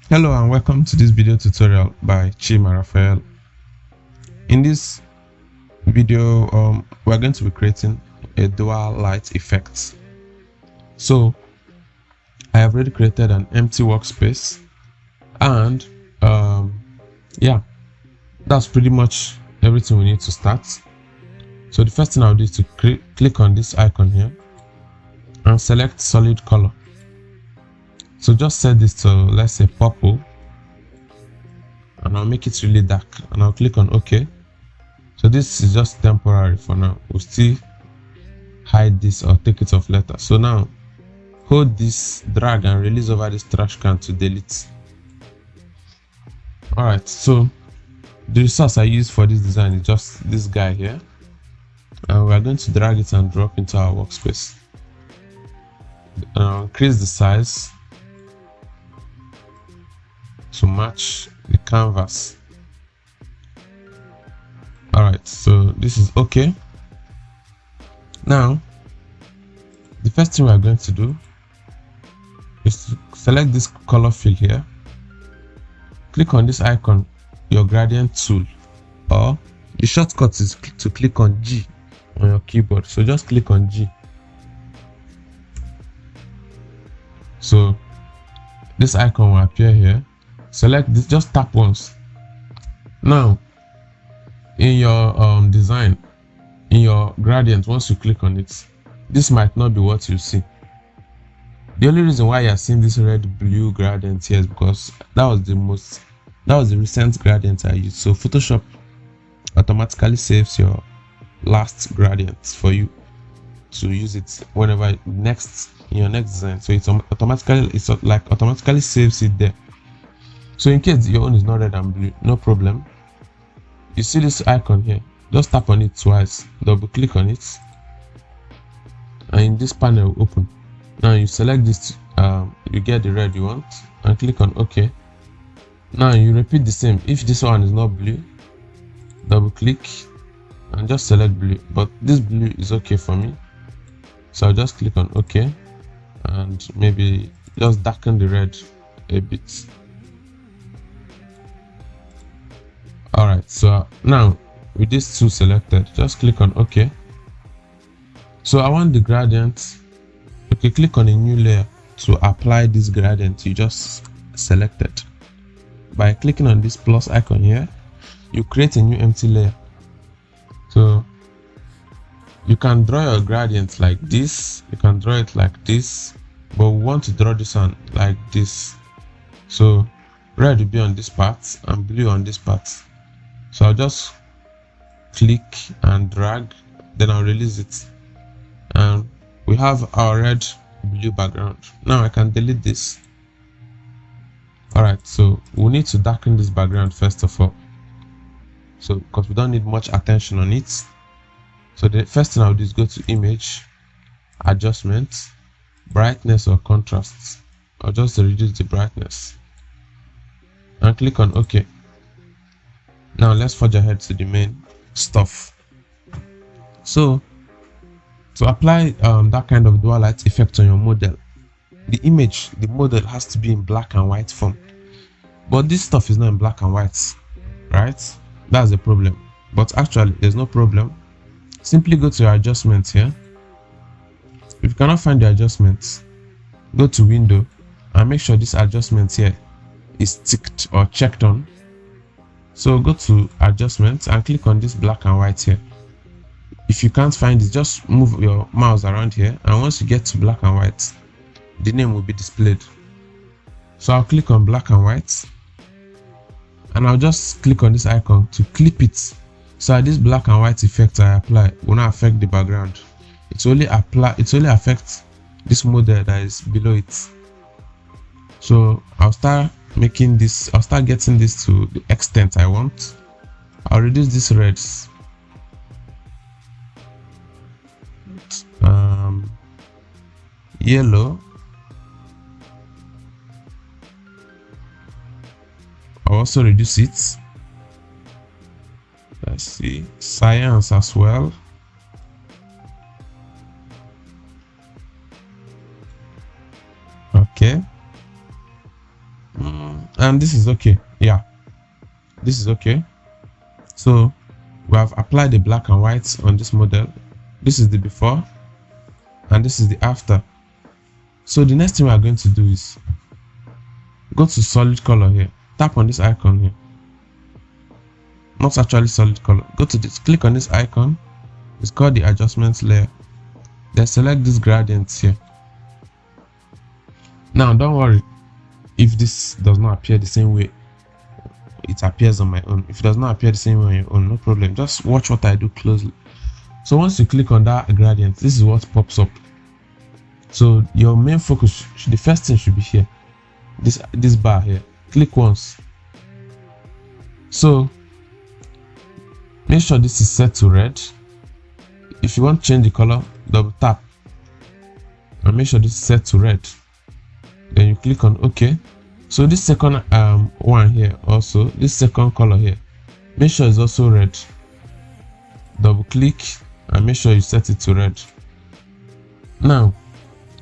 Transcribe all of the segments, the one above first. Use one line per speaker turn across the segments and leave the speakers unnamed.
Hello and welcome to this video tutorial by Chima Raphael. In this video, we're going to be creating a dual light effect. So I have already created an empty workspace, and yeah, that's pretty much everything we need to start. So the first thing I'll do is to click on this icon here and select solid color. So just set this to, let's say, purple, and I'll make it really dark, and I'll click on OK. So this is just temporary for now. We'll still hide this or take it off later. So now hold this, drag and release over this trash can to delete. Alright, so the resource I use for this design is just this guy here, and we're going to drag it and drop into our workspace. Increase the size to match the canvas. Alright, so this is okay. Now the first thing we are going to do is to select this color fill here, click on this icon, your gradient tool, or the shortcut is to click on G on your keyboard. So just click on G. So this icon will appear here. Select this, just tap once. Now in your design, in your gradient, once you click on it, this might not be what you see. The only reason why you are seeing this red blue gradient here is because that was the recent gradient I used. So Photoshop automatically saves your last gradient for you to use it whenever in your next design. So it's automatically saves it there. So in case your own is not red and blue, no problem. You see this icon here, just tap on it twice, double click on it, and in this panel will open. Now you select this, you get the red you want, and click on OK. Now you repeat the same. If this one is not blue, double click and just select blue, but this blue is okay for me, so I'll just click on OK and maybe just darken the red a bit. Alright, so now with these two selected, just click on OK. So I want the gradient. Okay, click on a new layer to apply this gradient you just selected. By clicking on this plus icon here, you create a new empty layer. So you can draw your gradient like this, you can draw it like this, but we want to draw this one like this. So red will be on this part and blue on this part. So I'll just click and drag, then I'll release it, and we have our red blue background. Now I can delete this. Alright, so we need to darken this background first of all, so because we don't need much attention on it. So the first thing I'll do is go to image, adjustment, brightness or contrast. I'll just reduce the brightness and click on OK. Now let's forge ahead to the main stuff. So to apply that kind of dual light effect on your model, the model has to be in black and white form, but this stuff is not in black and white, right? That's the problem. But actually there's no problem. Simply go to your adjustments here. If you cannot find the adjustments, go to window and make sure this adjustment here is ticked or checked on. So go to adjustments and click on this black and white here. If you can't find it, just move your mouse around here, and once you get to black and white, the name will be displayed. So I'll click on black and white, and I'll just click on this icon to clip it. So this black and white effect I apply will not affect the background. It only affects this model that is below it. So I'll start getting this to the extent I want. I'll reduce these reds, yellow, I'll also reduce it. Let's see, cyan as well. Okay, and this is okay. Yeah, this is okay. So we have applied the black and white on this model. This is the before and this is the after. So the next thing we are going to do is go to solid color here, tap on this icon here, not actually solid color, go to this, click on this icon, it's called the adjustments layer, then select this gradients here. Now don't worry if this does not appear the same way it appears on my own. If it does not appear the same way on your own, no problem, just watch what I do closely. So once you click on that gradient, this is what pops up. So your main focus, the first thing should be here, this bar here. Click once. So make sure this is set to red. If you want to change the color, double tap and make sure this is set to red. Then you click on OK. So this second one here, also this second color here, make sure it's also red. Double click and make sure you set it to red. Now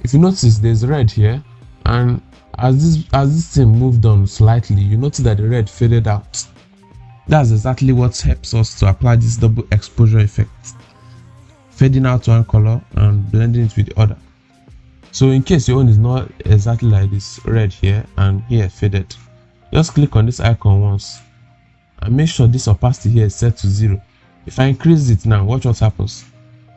if you notice there's red here, and as this thing moved on slightly, you notice that the red faded out. That's exactly what helps us to apply this double exposure effect, fading out one color and blending it with the other. So in case your own is not exactly like this, red here and here faded, just click on this icon once and make sure this opacity here is set to 0. If I increase it now, watch what happens.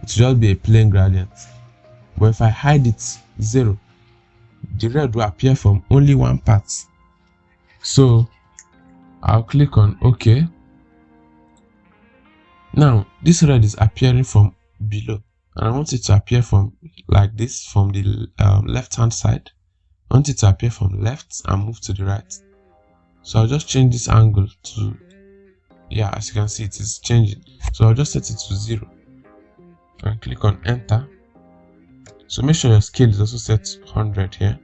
It should just be a plain gradient. But if I hide it 0, the red will appear from only one part. So I'll click on OK. Now this red is appearing from below, and I want it to appear from like this, from the left hand side. I want it to appear from left and move to the right. So I'll just change this angle to, yeah, as you can see it is changing. So I'll just set it to 0 and click on enter. So make sure your scale is also set to 100 here.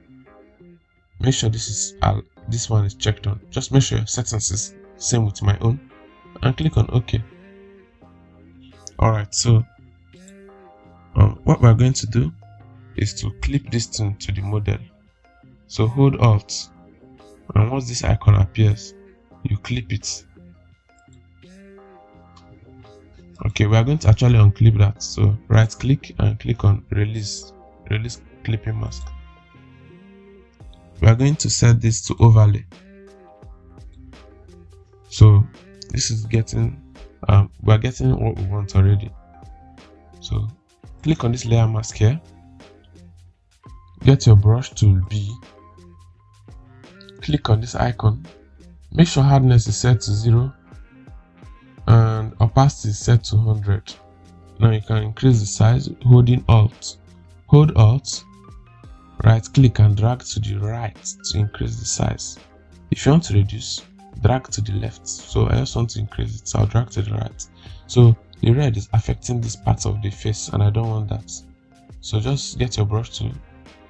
Make sure this one is checked on. Just make sure your settings is same with my own and click on OK. Alright, so what we're going to do is to clip this thing to the model. So hold Alt, and once this icon appears, you clip it. Okay, we are going to actually unclip that. So right click and click on release clipping mask. We are going to set this to overlay. So this is getting we are getting what we want already. So click on this layer mask here, get your brush tool B, click on this icon, make sure hardness is set to 0 and opacity is set to 100. Now you can increase the size holding Alt. Hold Alt, right click and drag to the right to increase the size. If you want to reduce, drag to the left. So I just want to increase it, so I'll drag to the right. So the red is affecting this part of the face and I don't want that. So just get your brush tool,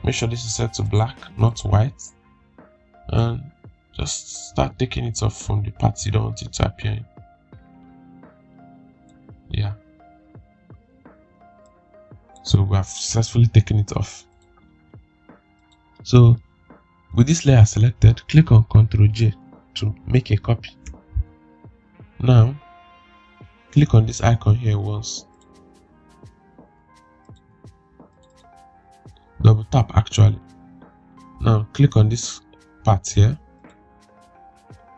make sure this is set to black, not white, and just start taking it off from the parts you don't want it to appear in. Yeah, so we have successfully taken it off. So with this layer selected, click on Ctrl J to make a copy. Now click on this icon here once, double tap actually. Now click on this part here.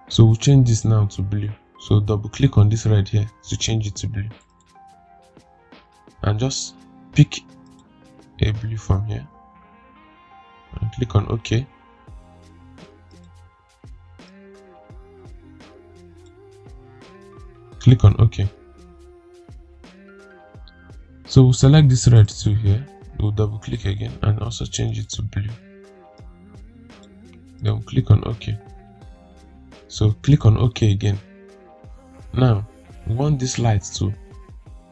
So we'll change this now to blue. So double click on this red here to change it to blue, and just pick a blue from here and click on OK. Click on OK. So we'll select this red too here, we'll double click again and also change it to blue. Then we'll click on OK. So click on OK again. Now we want this light to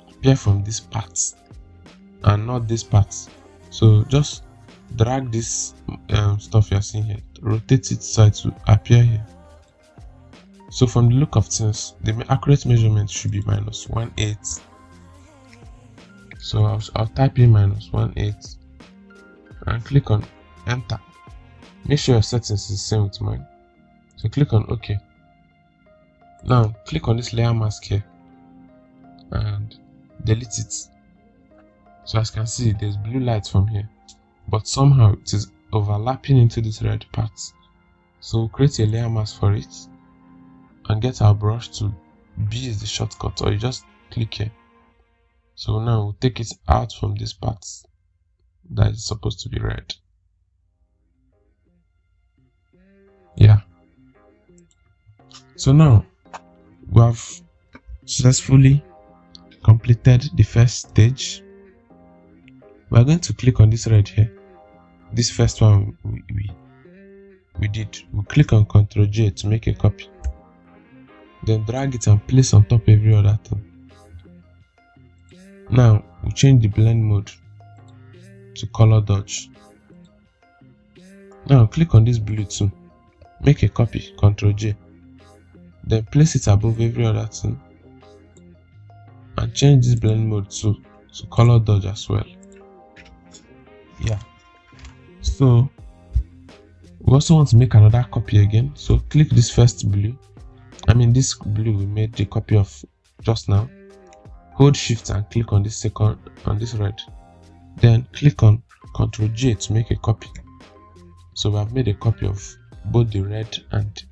appear from this part and not this part. So just drag this stuff you're seeing here, rotate it so it will appear here. So from the look of things, the accurate measurement should be -1/8. So I'll type in -1/8 and click on enter. Make sure your settings is the same with mine. So click on OK. Now click on this layer mask here and delete it. So as you can see, there's blue light from here, but somehow it is overlapping into this red part. So we'll create a layer mask for it and get our brush to B is the shortcut, or you just click here. So now we'll take it out from this part that is supposed to be red. Yeah. So now we have successfully completed the first stage. We are going to click on this red here. This first one we did. We'll click on Ctrl J to make a copy. Then drag it and place on top every other thing. Now we'll change the blend mode to color dodge. Now click on this blue too. Make a copy, Ctrl J. Then place it above every other thing and change this blend mode to color dodge as well. Yeah. So we also want to make another copy again. So click this first blue. This blue we made the copy of just now. Hold Shift and click on this red. Then click on Ctrl J to make a copy. So we have made a copy of both the red and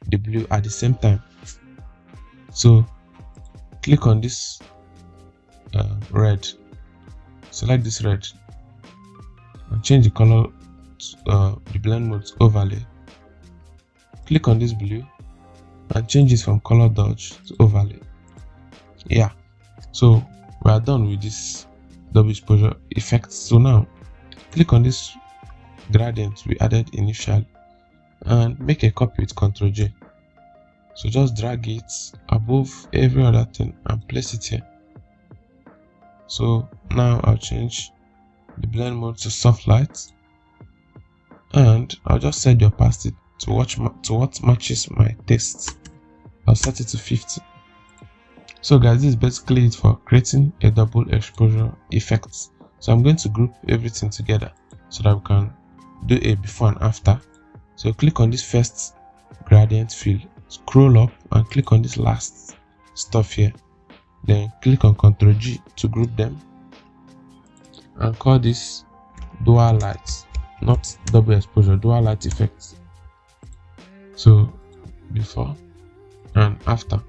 the blue at the same time. So click on this red. Select this red and change the color to the blend mode to overlay. Click on this blue and change it from color dodge to overlay. Yeah, so we are done with this double exposure effect. So now click on this gradient we added initially and make a copy with Ctrl J. So just drag it above every other thing and place it here. So now I'll change the blend mode to soft light and I'll just set the opacity to what matches my taste. I'll set it to 50. So guys, this is basically it for creating a double exposure effect. So I'm going to group everything together so that we can do a before and after. So click on this first gradient fill, scroll up and click on this last stuff here. Then click on Ctrl G to group them and call this dual light, not double exposure, dual light effect. So before and after.